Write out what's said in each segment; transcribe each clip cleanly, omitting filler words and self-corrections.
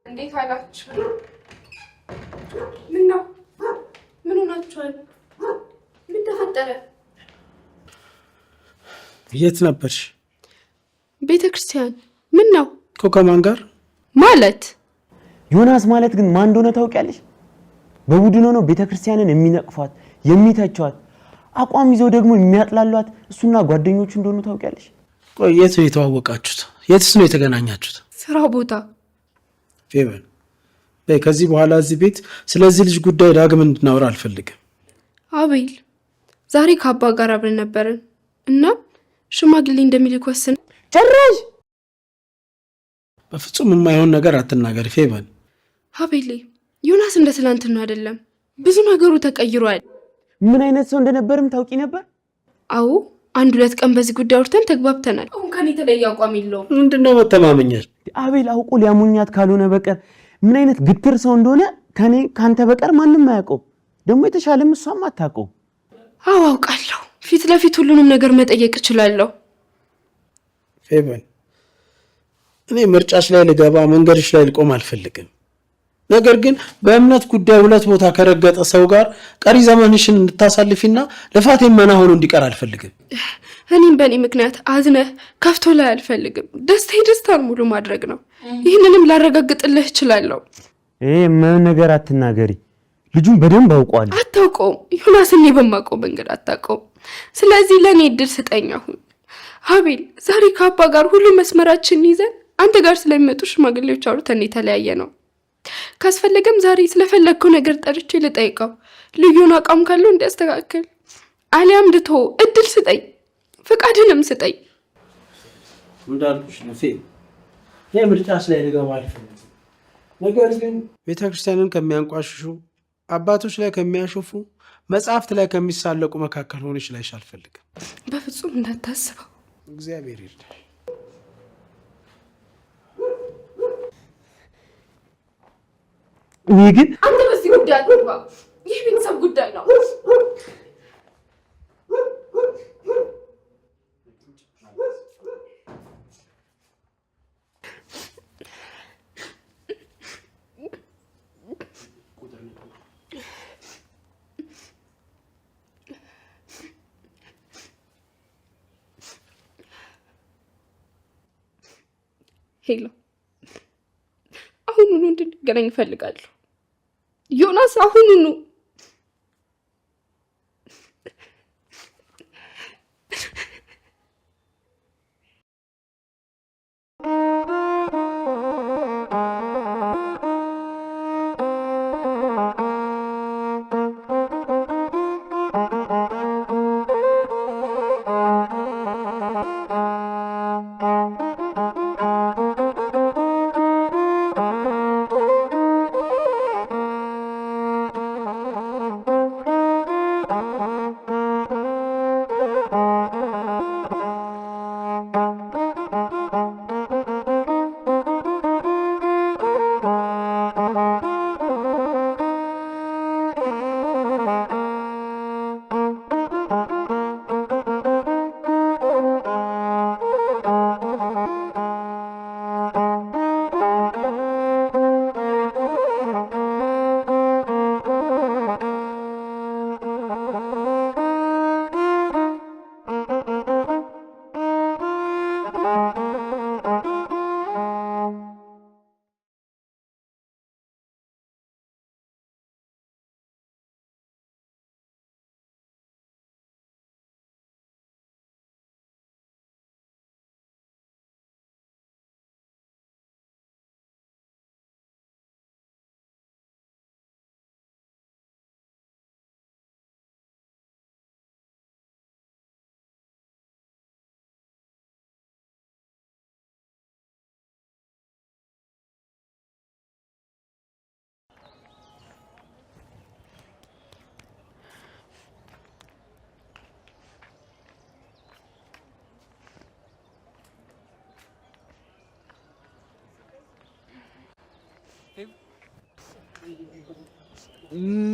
እንዴት አላችሁ? ምን ነው? ምን ሆናችኋል? ምን ተፈጠረ? የት ነበርሽ? ቤተክርስቲያን። ምን ነው? ከማን ጋር ማለት? ዮናስ ማለት ግን ማን እንደሆነ ታውቂያለሽ? በቡድን ሆነው ቤተክርስቲያንን የሚነቅፏት የሚተቿት አቋም ይዘው ደግሞ የሚያጥላሏት እሱና ጓደኞቹ እንደሆኑ ታውቂያለሽ? ቆይ የት ነው የተዋወቃችሁት? የትስ ነው የተገናኛችሁት? ስራ ቦታ። ፌቨን በይ፣ ከዚህ በኋላ እዚህ ቤት ስለዚህ ልጅ ጉዳይ ዳግም እንድናወራ አልፈልግም። አቤል ዛሬ ከአባ ጋር አብረን ነበርን እና ሽማግሌ እንደሚልክ ወስን። ጭራሽ በፍጹም የማይሆን ነገር አትናገር ፌቨን። አቤል ዮናስ እንደ ትላንትና አይደለም፣ ብዙ ነገሩ ተቀይሯል። ምን አይነት ሰው እንደነበርም ታውቂ ነበር? አዎ 1-2 ቀን በዚህ ጉዳይ አውርተን ተግባብተናል። አሁን ከኔ የተለየ አቋም የለውም። ምንድነው መተማመኛል? አቤል አውቆ ሊያሙኛት ካልሆነ በቀር ምን አይነት ግትር ሰው እንደሆነ ካንተ በቀር ማንም አያውቀው። ደግሞ የተሻለም እሷም አታውቀው። አዎ አውቃለሁ። ፊት ለፊት ሁሉንም ነገር መጠየቅ እችላለሁ። ፌቨን እኔ ምርጫሽ ላይ ልገባ መንገድሽ ላይ ልቆም አልፈልግም። ነገር ግን በእምነት ጉዳይ 2 ቦታ ከረገጠ ሰው ጋር ቀሪ ዘመንሽን እንድታሳልፊና ልፋት የመና ሆኖ እንዲቀር አልፈልግም። እኔም በእኔ ምክንያት አዝነህ ከፍቶ ላይ አልፈልግም። ደስታን ሙሉ ማድረግ ነው። ይህንንም ላረጋግጥልህ እችላለሁ። ምን ነገር አትናገሪ። ልጁን በደንብ አውቀዋል። አታውቀውም። ዮናስን በማውቀው መንገድ አታውቀውም። ስለዚህ ለእኔ እድል ስጠኝ። አሁን አቤል ዛሬ ከአባ ጋር ሁሉ መስመራችንን ይዘን አንተ ጋር ስለሚመጡ ሽማግሌዎች አውርተን የተለያየ ነው። ካስፈለገም ዛሬ ስለፈለግከው ነገር ጠርቼ ልጠይቀው፣ ልዩን አቋም ካለው እንዲያስተካክል አሊያም ልቶ እድል ስጠኝ፣ ፍቃድንም ስጠኝ። እንዳልኩሽ ነው ፌ የምርጫሽ ላይ ልገባ አልፈልግም። ነገር ግን ቤተክርስቲያንን ከሚያንቋሽሹ አባቶች ላይ ከሚያሾፉ መጽሐፍት ላይ ከሚሳለቁ መካከል ሆነሽ ላይሽ አልፈልግም። በፍጹም እንዳታስበው። እግዚአብሔር ይርዳሽ። እኔ ግን አንተ በዚህ ጉዳይ አትግባ። ይህ ቤተሰብ ጉዳይ ነው። ሄሎ፣ አሁኑኑ እንድንገናኝ እፈልጋለሁ። ዮናስ አሁኑኑ።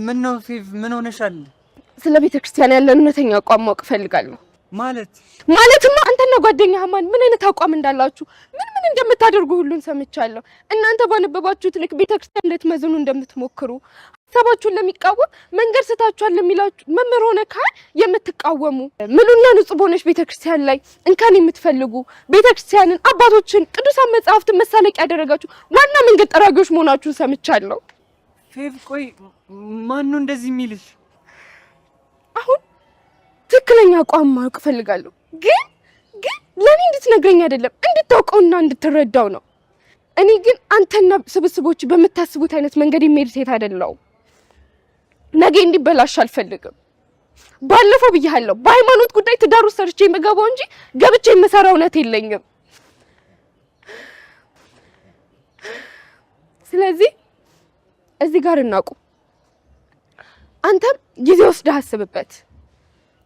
ምን ነው ፊፍ ምን ሆነሻል? ስለ ቤተክርስቲያን ያለን እውነተኛ አቋም ማወቅ እፈልጋለሁ። ማለትማ አንተና ጓደኛህ ማን ምን አይነት አቋም እንዳላችሁ ምን እንደምታደርጉ ሁሉን ሰምቻለሁ። እናንተ ባነበባችሁት ልክ ቤተክርስቲያን ልትመዝኑ እንደምትሞክሩ ሀሳባችሁን ለሚቃወም መንገድ ስታችኋል ለሚላችሁ መምህር ሆነ ካል የምትቃወሙ ምሉና ንጹህ በሆነች ቤተክርስቲያን ላይ እንከን የምትፈልጉ ቤተክርስቲያንን፣ አባቶችን፣ ቅዱሳን መጽሐፍትን መሳለቂያ ያደረጋችሁ ዋና መንገድ ጠራጊዎች መሆናችሁን ሰምቻለሁ። ፌቭ ቆይ ማን ነው እንደዚህ የሚልሽ? አሁን ትክክለኛ አቋም ማወቅ እፈልጋለሁ። ግን ለኔ እንድትነግረኝ አይደለም እንድታውቀውና እንድትረዳው ነው። እኔ ግን አንተና ስብስቦች በምታስቡት አይነት መንገድ የሚሄድ ሴት አይደለሁም። ነገ እንዲበላሽ አልፈልግም። ባለፈው ብያለሁ፣ በሃይማኖት ጉዳይ ትዳር ውስጥ ሰርቼ የምገባው እንጂ ገብቼ የምሰራው እውነት የለኝም። ስለዚህ እዚህ ጋር እናቁም። አንተም ጊዜ ወስደህ አስብበት።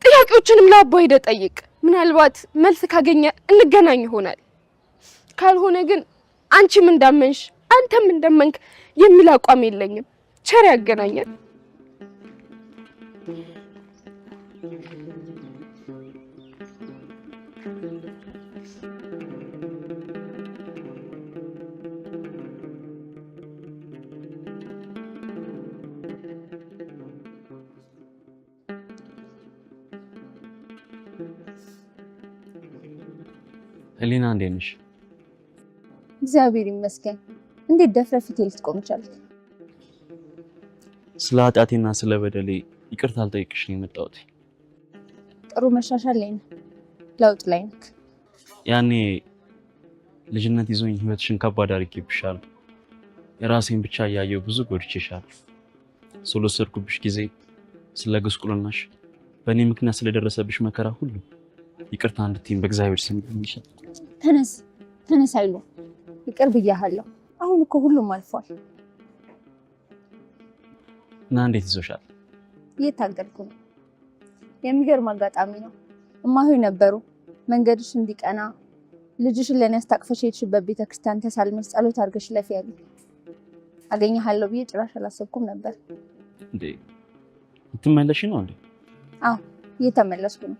ጥያቄዎችንም ለአባ ሄደህ ጠይቅ። ምናልባት መልስ ካገኘ እንገናኝ ይሆናል። ካልሆነ ግን አንቺም እንዳመንሽ አንተም እንደመንክ የሚል አቋም የለኝም። ቸር ያገናኛል። ህሊና እንዴት ነሽ? እግዚአብሔር ይመስገን። እንዴት ደፍረህ ፊቴ ልትቆም ቻልክ? ስለ ኃጢአቴና ስለ በደሌ ይቅርታ አልጠይቅሽ ነው የመጣሁት። ጥሩ መሻሻል ላይ ነህ፣ ለውጥ ላይ ነህ። ያኔ ልጅነት ይዞኝ ህይወትሽን ከባድ አድርጌብሻለሁ። የራሴን ብቻ እያየሁ ብዙ ጎድቼሻለሁ። ስለወሰድኩብሽ ጊዜ፣ ስለ ጉስቁልናሽ፣ በእኔ ምክንያት ስለደረሰብሽ መከራ ሁሉ ይቅርታ እንድትይኝ በእግዚአብሔር ስም ይሻል። ተነስ አይሉ ይቅር ብያለሁ። አሁን እኮ ሁሉም አልፏል። እና እንዴት ይዞሻል? እየታገልኩ ነው። የሚገርም አጋጣሚ ነው። እማሆይ ነበሩ መንገድሽ እንዲቀና ልጅሽን ለኔ አስታቅፈሽ ሄድሽበት ቤተክርስቲያን ተሳልመሽ ጸሎት አድርገሽ ለፊ ያሉ አገኘሃለሁ ብዬ ጭራሽ አላሰብኩም ነበር። እንዴ ልትመለሺ ነው እንዴ? አዎ እየተመለስኩ ነው።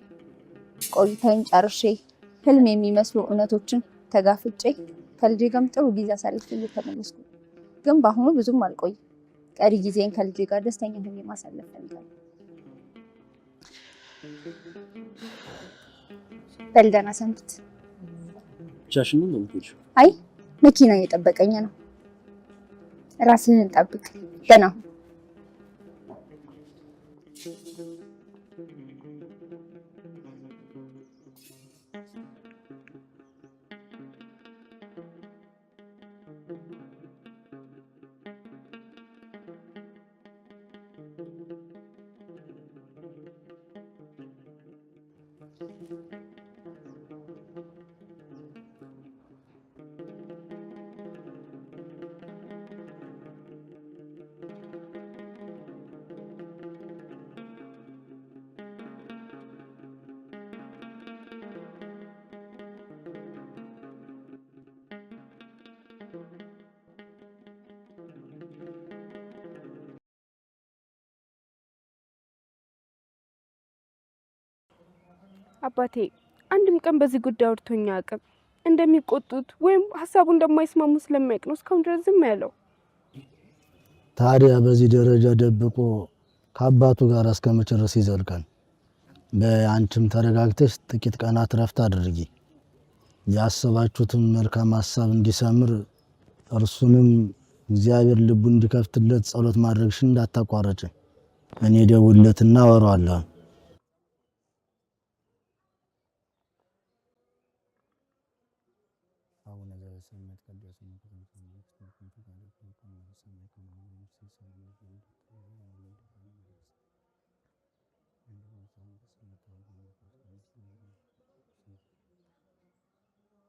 ቆይታዬን ጨርሼ ህልም የሚመስሉ እውነቶችን ተጋፍጬ ከልጄ ጋርም ጥሩ ጊዜ አሳልፌ እየተመለስኩ ነው። ግን በአሁኑ ብዙም አልቆይም። ቀሪ ጊዜን ከልጄ ጋር ደስተኛ ሆኜ ማሳለፍ ፈልጋለሁ። በል ደህና ሰንብት። ብቻሽን ነው የምትሄጂው? አይ መኪና እየጠበቀኝ ነው። ራስህን ጠብቅ። ደህና ሁን። አባቴ አንድም ቀን በዚህ ጉዳይ አውርቶኝ አያውቅም። እንደሚቆጡት ወይም ሀሳቡ እንደማይስማሙ ስለማይቅ ነው እስካሁን ድረስ ዝም ያለው። ታዲያ በዚህ ደረጃ ደብቆ ከአባቱ ጋር እስከመጨረስ ይዘልቃል? በአንቺም ተረጋግተሽ ጥቂት ቀናት ረፍት አድርጊ። ያሰባችሁትን መልካም ሀሳብ እንዲሰምር እርሱንም እግዚአብሔር ልቡን እንዲከፍትለት ጸሎት ማድረግሽን እንዳታቋረጭ። እኔ ደውለትና አወራዋለሁ።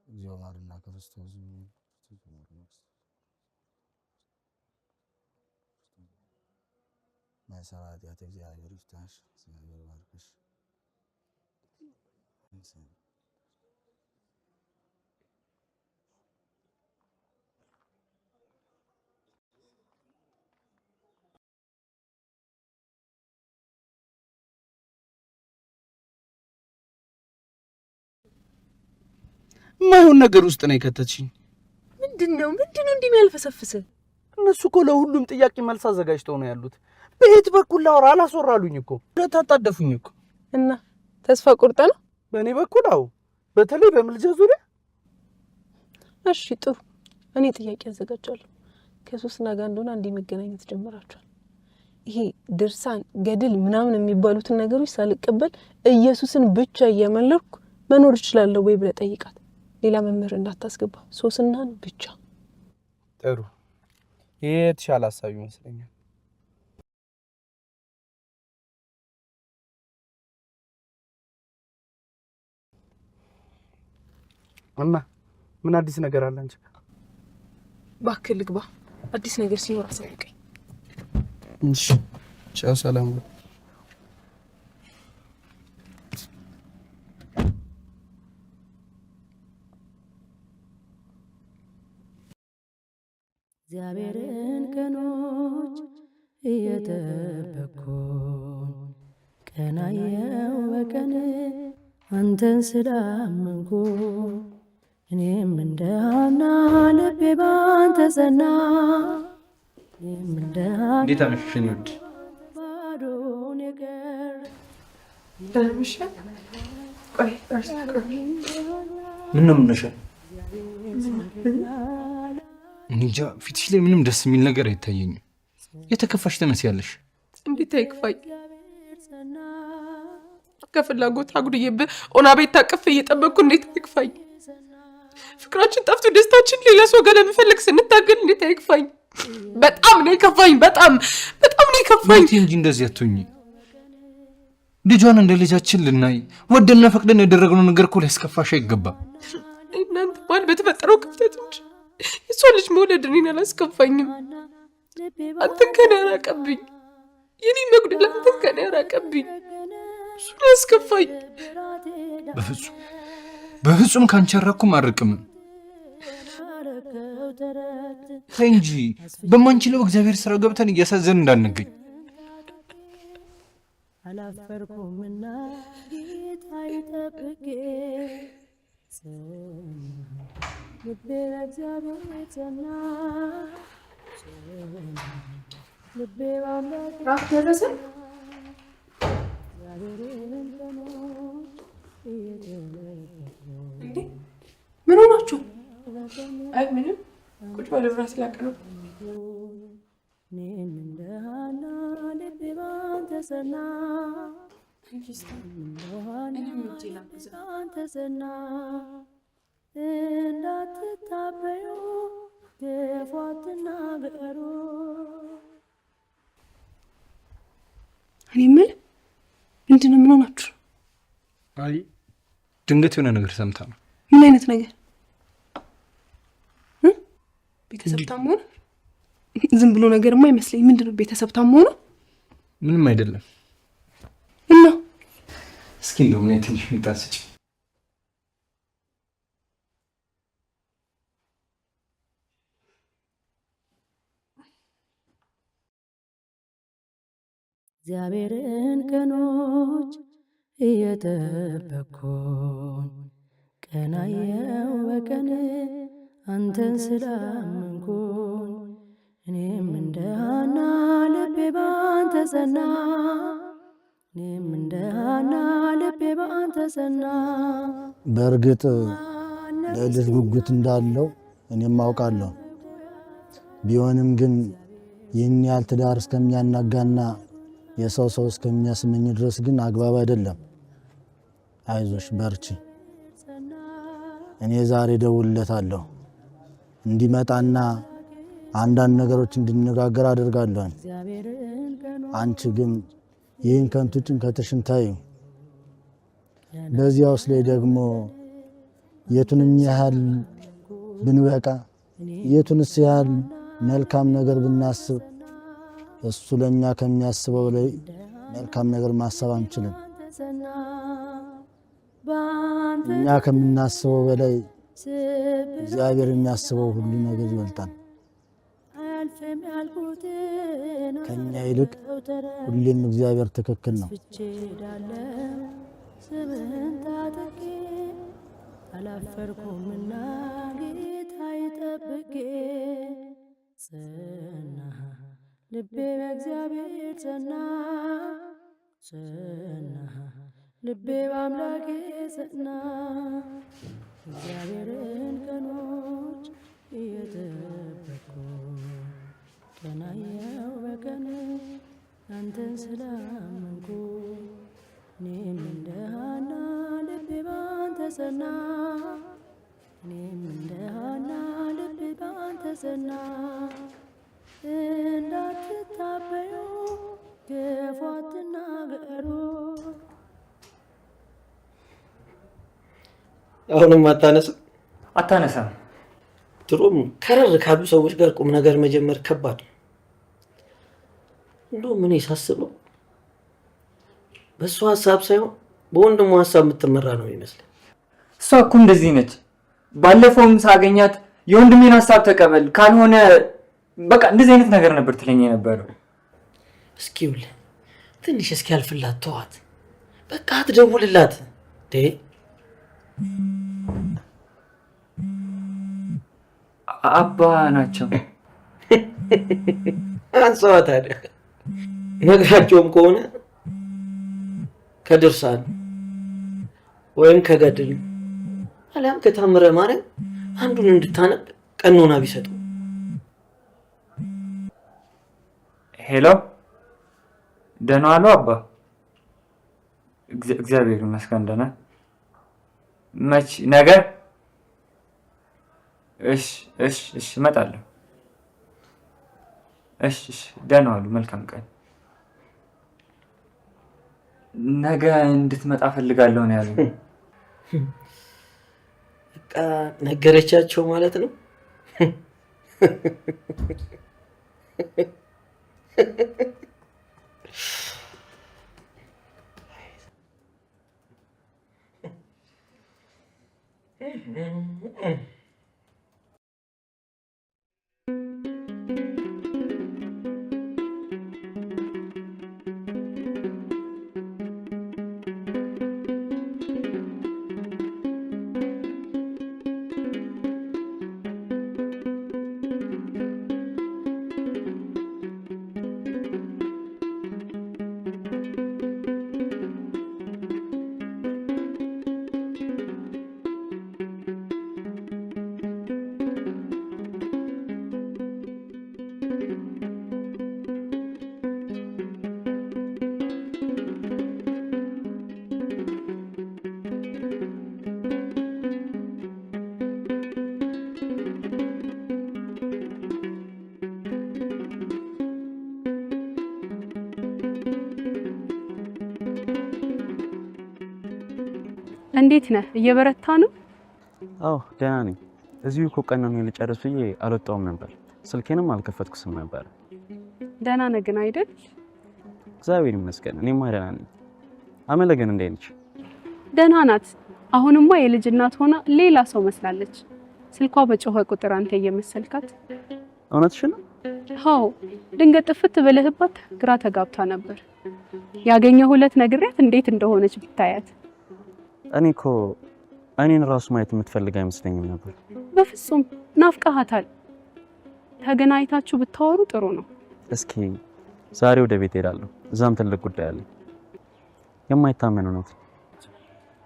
እግዚአብሔርና ክርስቶስ ማይሰራት ያተ እግዚአብሔር ይፍታሽ። እግዚአብሔር ባርክሽ። ማይሆን ነገር ውስጥ ነው የከተትሽኝ። ምንድነው እንዲህ የሚያልፈሰፍስ? እነሱ እኮ ለሁሉም ጥያቄ መልስ አዘጋጅተው ነው ያሉት። በየት በኩል ላወራ አላስወራሉኝ እኮ ታጣደፉኝ እኮ። እና ተስፋ ቁርጠ ነው በእኔ በኩል? አዎ፣ በተለይ በምልጃ ዙሪያ። እሺ ጥሩ፣ እኔ ጥያቄ አዘጋጃለሁ። ከሶስና ጋር እንደሆነ አንዴ መገናኘት ጀምራችኋል። ይሄ ድርሳን ገድል ምናምን የሚባሉትን ነገሮች ሳልቀበል ኢየሱስን ብቻ እየመለርኩ መኖር እችላለሁ ወይ ብለህ ጠይቃት። ሌላ መምህር እንዳታስገባ፣ ሶስናን ብቻ። ጥሩ፣ ይሄ የተሻለ ሀሳብ ይመስለኛል። እና ምን አዲስ ነገር አለ አንቺ? እባክህ ልግባ፣ አዲስ ነገር ሲኖር አሳውቀኝ። እሺ፣ ቻው፣ ሰላም። እግዚአብሔርን ቀኖች እየጠበቅኩኝ ቀናየው በቀን አንተን ስላመንኩ እኔም እንደ ሐና ልቤ ባንተ ጸና። እኔም እንደ ሐና እንዴት አመሸሽ? ይወድ ባዶን የቀረ ደምሽ ቆይ ምን ነው ምንሽ? እንጃ ፊትሽ ላይ ምንም ደስ የሚል ነገር አይታየኝም። የተከፋሽ ትመስያለሽ። እንዴት አይክፋኝ? ከፍላጎት አጉድዬብህ ኦና ቤት ታቅፍ እየጠበቅኩ እንዴት አይክፋኝ? ፍቅራችን ጠፍቶ ደስታችን ሌላ ሰው ጋር ለመፈለግ ስንታገል እንዴት አይክፋኝ? በጣም ነው የከፋኝ። በጣም ነው የከፋኝ እንጂ እንደዚህ አትሁኝ። ልጇን እንደ ልጃችን ልናይ ወደና ፈቅደን ያደረግነው ነገር እኮ ሊያስከፋሽ አይገባም። እናንተ ባል በተፈጠረው ክፍተት እንጂ የሷ ልጅ መውለድ እኔን አላስከፋኝም። አንተን ከኔ ያራቀብኝ፣ የኔ መጉደል አንተን ከኔ ያራቀብኝ፣ እሱን ያስከፋኝ። በፍጹም ካንቺ አራኩም አርቅም። ተይ እንጂ በማንችለው እግዚአብሔር ስራ ገብተን እያሳዘን እንዳንገኝ። አላፈርኩምና ጌታ ይጠብቄ ልቤ ለእግዚአብሔር ጸና። ልቤ ራፍ ደረሰ። ምን ሆናችሁ? አይ ምንም፣ ቁጭ በል ብራ ስላቀረው። እኔም እንደ ሐና ልቤ ባንተ ጸና። ባንተ ጸና። እንዳትታበዩ ክፉአትና ገሩ። እኔ የምልህ ምንድን ነው? ምን ሆናችሁ? አይ ድንገት የሆነ ነገር ሰምታ ነው። ምን አይነት ነገር? ቤተሰብ ታሞ ሆነ? ዝም ብሎ ነገርማ አይመስለኝ። ምንድን ነው ቤተሰብ ታሞ ሆነ? ምንም አይደለም። እና እስኪ እንደው ምን ትንሽ ምጣስጭ እግዚአብሔርን ቀኖች እየጠበቅኩኝ ቀናየው በቀን አንተን ስላመንኩኝ እኔም እንደ ሐና ልቤ ባንተ ጸና። እኔም እንደ ሐና ልቤ ባንተ ጸና። በእርግጥ ለልጅ ጉጉት እንዳለው እኔም አውቃለሁ። ቢሆንም ግን ይህን ያህል ትዳር እስከሚያናጋና የሰው እስከሚያስመኝ ድረስ ግን አግባብ አይደለም። አይዞሽ በርቺ። እኔ ዛሬ ደውልለታለሁ እንዲመጣና አንዳንድ ነገሮች እንድንነጋገር አደርጋለሁ። አንቺ ግን ይህን ከንቱ ጭንቀትሽን ታዩ። በዚያውስ ላይ ደግሞ የቱንም ያህል ብንበቃ የቱንስ ያህል መልካም ነገር ብናስብ እሱ ለኛ ከሚያስበው ላይ መልካም ነገር ማሰብ አንችልም። እኛ ከምናስበው በላይ እግዚአብሔር የሚያስበው ሁሉ ነገር ይበልጣል። ከኛ ይልቅ ሁሌም እግዚአብሔር ትክክል ነው። አላፈርኩምና ጌታዬ ጠብቄ ጸና ልቤ በእግዚአብሔር ጸና ልቤ በአምላኬ ጸና እግዚአብሔርን ቀኖች እየጠበቅኩ ቀናየው በቀን አንተን ስላመንኩ እኔም እንደ ሐና ልቤ ባንተ ጸና እኔም እንደ ሐና ልቤ ባንተ ጸና እንዳትታበዩ ክፉ አትናገሩ። አሁንም አታነሳም። ድሮም ከረር ካሉ ሰዎች ጋር ቁም ነገር መጀመር ከባድ ነው። እንደውም እኔ ሳስበው በእሱ ሀሳብ ሳይሆን በወንድሙ ሀሳብ የምትመራ ነው ይመስላል። እሷ እኮ እንደዚህ ነች። ባለፈውም ሳገኛት የወንድሜን ሀሳብ ተቀበል ካልሆነ በቃ እንደዚህ አይነት ነገር ነበር ትለኝ የነበረው። እስኪ ውልህ ትንሽ እስኪ ያልፍላት ተዋት። በቃ አትደውልላት። አባ ናቸው። አንሰዋ ታዲያ ነግራቸውም ከሆነ ከድርሳን ወይም ከገድል አሊያም ከታምረ ማርያም አንዱን እንድታነብ ቀኖና ቢሰጡ። ሄሎ ደህና ዋሉ አባ? እግዚአብሔር ይመስገን ደህና። መች ነገ? እሺ እመጣለሁ። እሺ ደህና ዋሉ። መልካም ቀን። ነገ እንድትመጣ ፈልጋለሁ ነው ያሉኝ። በቃ ነገረቻቸው ማለት ነው። እንዴት ነህ? እየበረታ ነው? አዎ ደህና ነኝ። እዚሁ እኮ ቀኑን ልጨርስ ብዬ አልወጣሁም ነበር። ስልኬንም አልከፈትኩስም ነበር። ደህና ነህ ግን አይደል? እግዚአብሔር ይመስገን እኔማ ደህና ነኝ። አመለ ግን እንዴት ነች? ደህና ናት። አሁንማ የልጅ እናት ሆና ሌላ ሰው መስላለች። ስልኳ በጮኸ ቁጥር አንተ እየመሰልካት። እውነትሽን ነው? አዎ ድንገት ጥፍት ብለህባት ግራ ተጋብታ ነበር። ያገኘው ሁለት ነግሬያት እንዴት እንደሆነች ብታያት። እኔ እኮ እኔን ራሱ ማየት የምትፈልግ አይመስለኝም ነበር። በፍጹም ናፍቀሃታል። ተገናኝታችሁ ብታወሩ ጥሩ ነው። እስኪ ዛሬ ወደ ቤት ሄዳለሁ። እዛም ትልቅ ጉዳይ አለ። የማይታመን እውነት።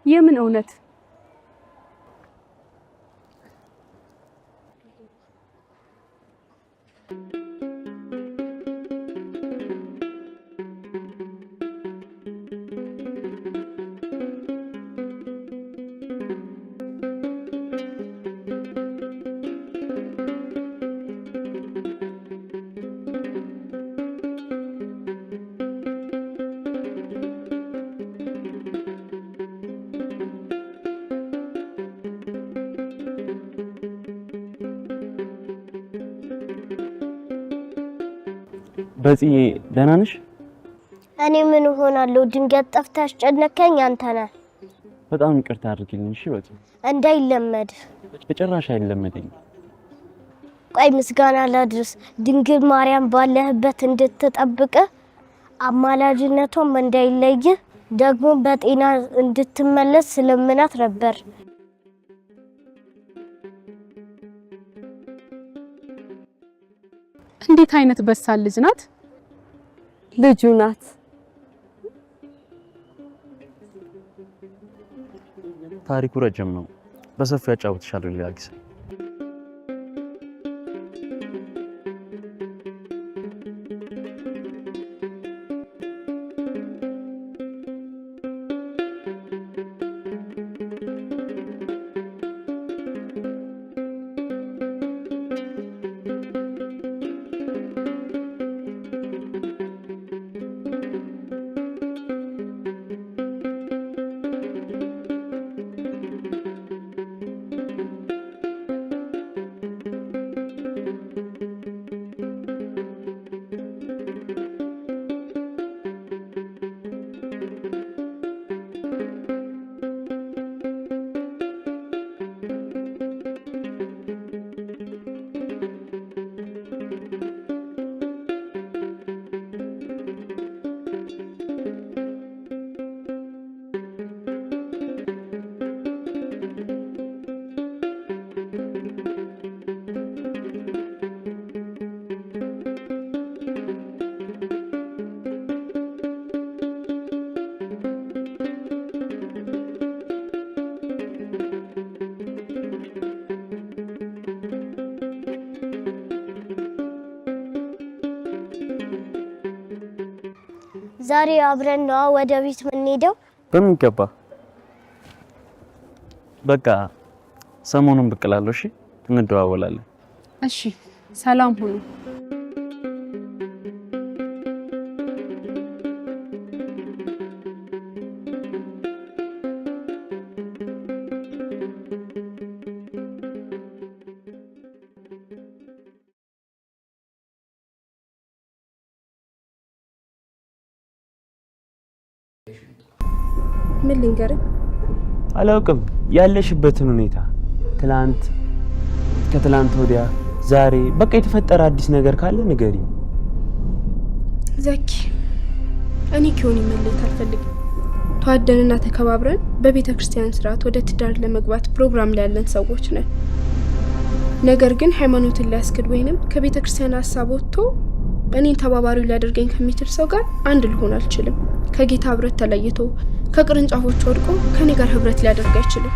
የምን እውነት? በዚህ ደህና ነሽ? እኔ ምን ሆናለሁ? ድንገት ጠፍተህ አስጨነቀኝ አንተ ነህ። በጣም ይቅርታ አድርጊልኝ እሺ። በዚህ እንዳይለመድ። በጭራሽ አይለመደኝም። ቆይ ምስጋና ላድርስ። ድንግል ማርያም ባለህበት እንድትጠብቅ አማላጅነቷም እንዳይለይ ደግሞ በጤና እንድትመለስ ስለምናት ነበር። እንዴት አይነት በሳል ልጅ ናት? ልጁ ናት። ታሪኩ ረጅም ነው። በሰፊው ያጫውትሻለሁ ሌላ ጊዜ። ዛሬ አብረን ነው ወደ ቤት የምንሄደው? በሚገባ በቃ ሰሞኑን ብቅ እላለሁ። እሺ እንደዋወላለን። እሺ ሰላም ሁኑ። ምን ልንገርህ? አላውቅም ያለሽበትን ሁኔታ ትላንት፣ ከትላንት ወዲያ፣ ዛሬ በቃ የተፈጠረ አዲስ ነገር ካለ ንገሪ። ዘኪ እኔ ኪዮን መለየት አልፈልግም። ተዋደንና ተከባብረን በቤተ ክርስቲያን ስርዓት ወደ ትዳር ለመግባት ፕሮግራም ላይ ያለን ሰዎች ነን። ነገር ግን ሃይማኖትን ሊያስክድ ወይንም ከቤተ ክርስቲያን ሀሳብ ወጥቶ እኔን ተባባሪው ሊያደርገኝ ከሚችል ሰው ጋር አንድ ልሆን አልችልም። ከጌታ ህብረት ተለይቶ ከቅርንጫፎች ወድቆ ከኔ ጋር ህብረት ሊያደርግ አይችልም።